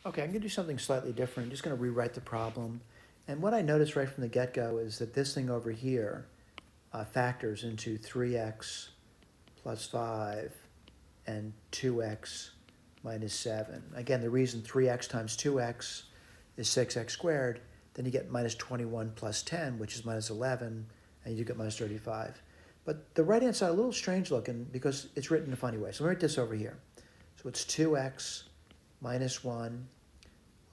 Okay, I'm going to do something slightly different. I'm just going to rewrite the problem. And what I noticed right from the get-go is that this thing over here factors into 3x plus 5 and 2x minus 7. Again, the reason 3x times 2x is 6x squared, then you get minus 21 plus 10, which is minus 11, and you get minus 35. But the right-hand side, a little strange looking because it's written in a funny way. So let me write this over here. So it's 2x minus 1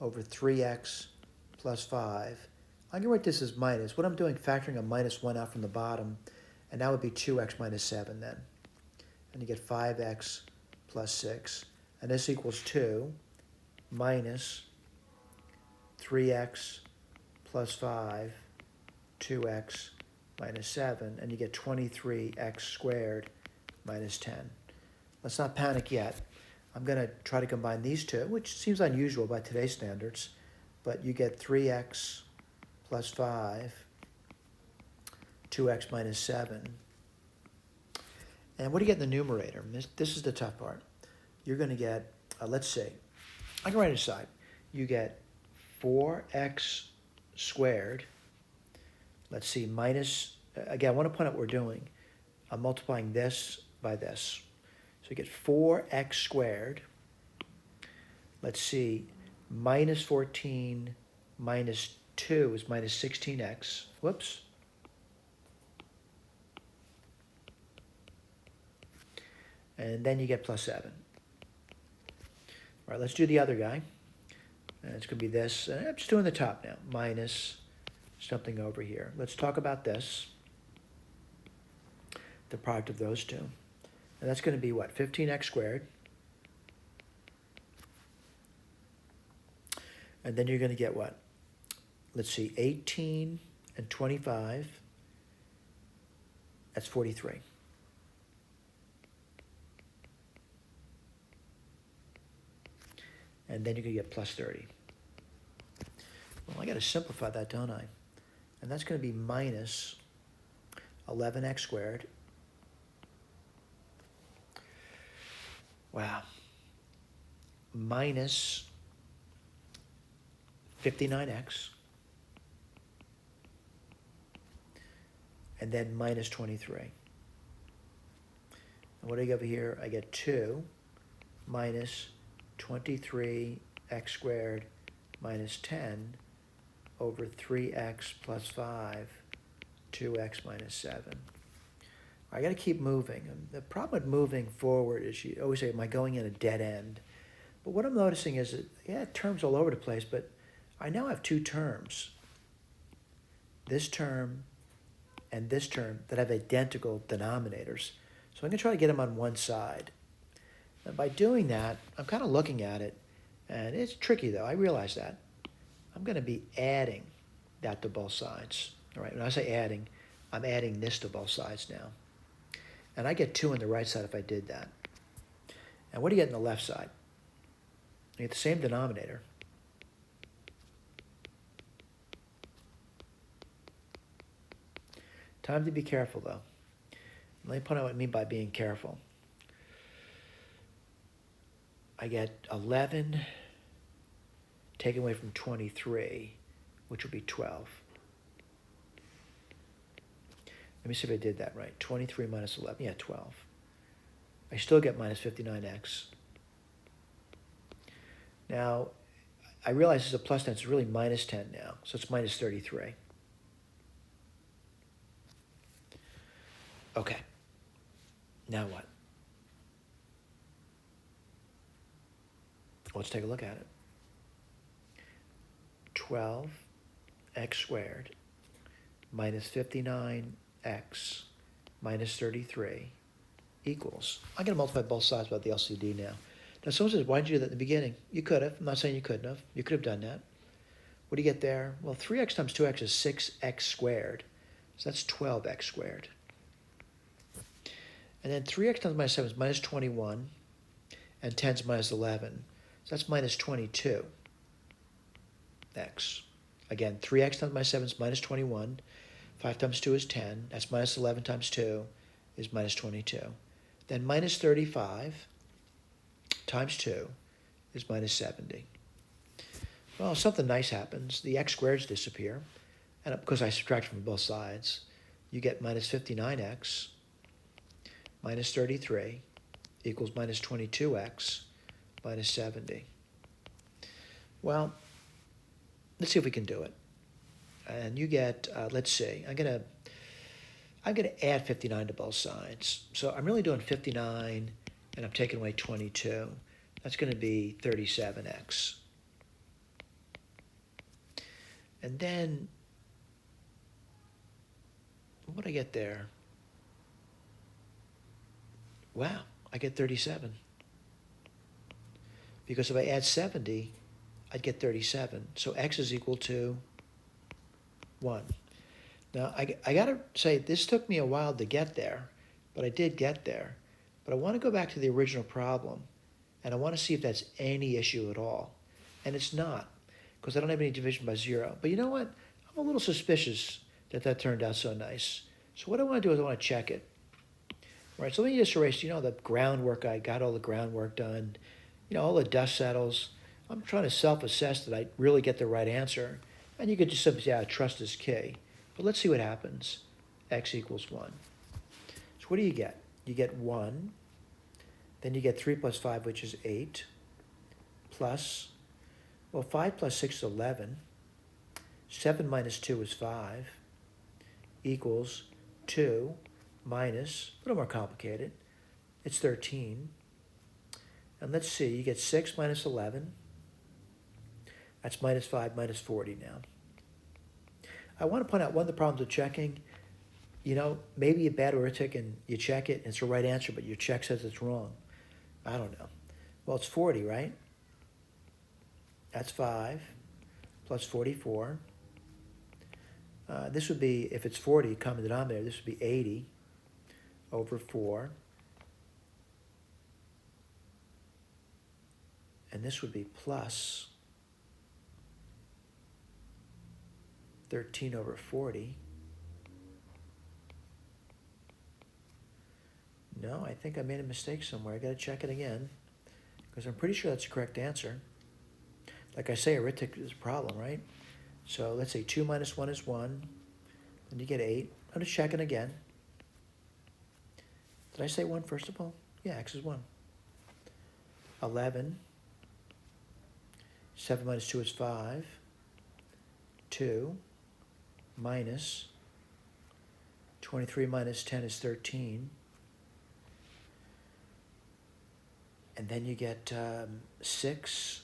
over 3x plus 5. I'm going to write this as minus. What I'm doing, factoring a minus 1 out from the bottom, and that would be 2x minus 7 then. And you get 5x plus 6. And this equals 2 minus 3x plus 5, 2x minus 7, and you get 23x squared minus 10. Let's not panic yet. I'm going to try to combine these two, which seems unusual by today's standards, but you get 3x plus 5, 2x minus 7. And what do you get in the numerator? This is the tough part. You're going to get, let's see, I can write it aside. You get 4x squared, let's see, minus, again, I want to point out what we're doing. I'm multiplying this by this. So you get 4x squared, let's see, minus 14 minus 2 is minus 16x. Whoops. And then you get plus 7. All right, let's do the other guy. And it's going to be this. I'm just doing the top now. Minus something over here. Let's talk about this. The product of those two. And that's going to be what? 15x squared. And then you're going to get what? Let's see, 18 and 25. That's 43. And then you can get plus 30. Well, I got to simplify that, don't I? And that's going to be minus 11x squared. Wow. Minus 59x. And then minus 23. And what do I get over here? I get 2 minus 23x squared minus 10 over 3x plus 5, 2x minus 7. I got to keep moving. And the problem with moving forward is you always say, am I going in a dead end? But what I'm noticing is that, yeah, terms all over the place, but I now have two terms. This term and this term that have identical denominators. So I'm going to try to get them on one side. And by doing that, I'm kind of looking at it, and it's tricky though, I realize that. I'm going to be adding that to both sides. All right, when I say adding, I'm adding this to both sides now. And I get 2 on the right side if I did that. And what do you get on the left side? You get the same denominator. Time to be careful though. Let me point out what I mean by being careful. I get 11 taken away from 23, which would be 12. Let me see if I did that right. 23 minus 11, yeah, 12. I still get minus 59x. Now, I realize this is a plus 10, it's really minus 10 now, so it's minus 33. Okay, now what? Let's take a look at it. 12x squared minus 59x minus 33 equals, I'm going to multiply both sides by the LCD now. Now someone says, why did you do that in the beginning? You could have. I'm not saying you couldn't have. You could have done that. What do you get there? Well, 3x times 2x is 6x squared. So that's 12x squared. And then 3x times minus 7 is minus 21, and 10 is minus 11. So that's minus 22x. Again, 3x times minus 7 is minus 21. 5 times 2 is 10. That's minus 11 times 2 is minus 22. Then minus 35 times 2 is minus 70. Well, something nice happens. The x squareds disappear. And because I subtract from both sides, you get minus 59x minus 33 equals minus 22x minus 70. Well, let's see if we can do it. And you get, let's see, I'm gonna add 59 to both sides. So I'm really doing 59 and I'm taking away 22. That's gonna be 37x. And then, what do I get there? Wow, I get 37. Because if I add 70, I'd get 37. So x is equal to 1. Now, I got to say, this took me a while to get there, but I did get there. But I want to go back to the original problem, and I want to see if that's any issue at all. And it's not, because I don't have any division by 0. But you know what? I'm a little suspicious that that turned out so nice. So what I want to do is I want to check it. All right, so let me just erase, the groundwork. I got all the groundwork done. All the dust settles. I'm trying to self-assess that I really get the right answer. And you could just simply say, trust is key. But let's see what happens. X equals 1. So what do you get? You get 1. Then you get 3 plus 5, which is 8. Plus, 5 plus 6 is 11. 7 minus 2 is 5. Equals 2 minus, a little more complicated, it's 13. And let's see, you get 6 minus 11. That's minus 5 minus 40 now. I want to point out one of the problems with checking, maybe a bad arithmetic and you check it and it's the right answer, but your check says it's wrong. I don't know. Well, it's 40, right? That's 5 plus 44. This would be, if it's 40, common denominator, this would be 80 over 4. And this would be plus 13 over 40. No, I think I made a mistake somewhere. I got to check it again because I'm pretty sure that's the correct answer. Like I say, arithmetic is a problem, right? So let's say 2 minus 1 is 1. Then you get 8. I'm just checking again. Did I say 1 first of all? Yeah, x is 1. 11. 7 minus 2 is 5. 2 minus 23 minus 10 is 13. And then you get 6.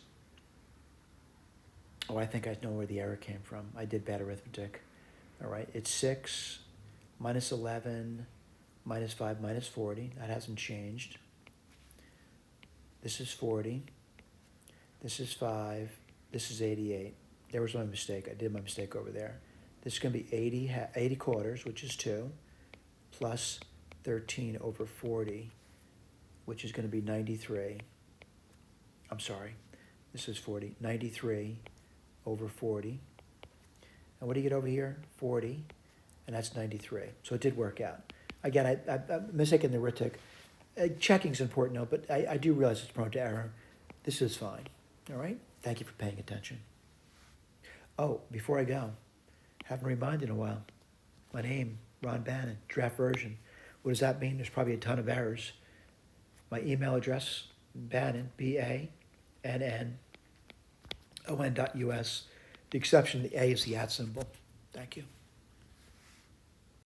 Oh, I think I know where the error came from. I did bad arithmetic. All right, it's 6 minus 11 minus 5 minus 40. That hasn't changed. This is 40. This is 5. This is 88. There was my mistake. I did my mistake over there. This is going to be 80 quarters, which is 2, plus 13 over 40, which is going to be 93. I'm sorry. This is 40. 93 over 40. And what do you get over here? 40. And that's 93. So it did work out. Again, I'm mistaken the arithmetic. Checking's important, no, but I do realize it's prone to error. This is fine. All right? Thank you for paying attention. Oh, before I go, haven't reminded in a while. My name, Ron Bannon, draft version. What does that mean? There's probably a ton of errors. My email address, Bannon, BANNON.US. The exception, the A is the @ symbol. Thank you.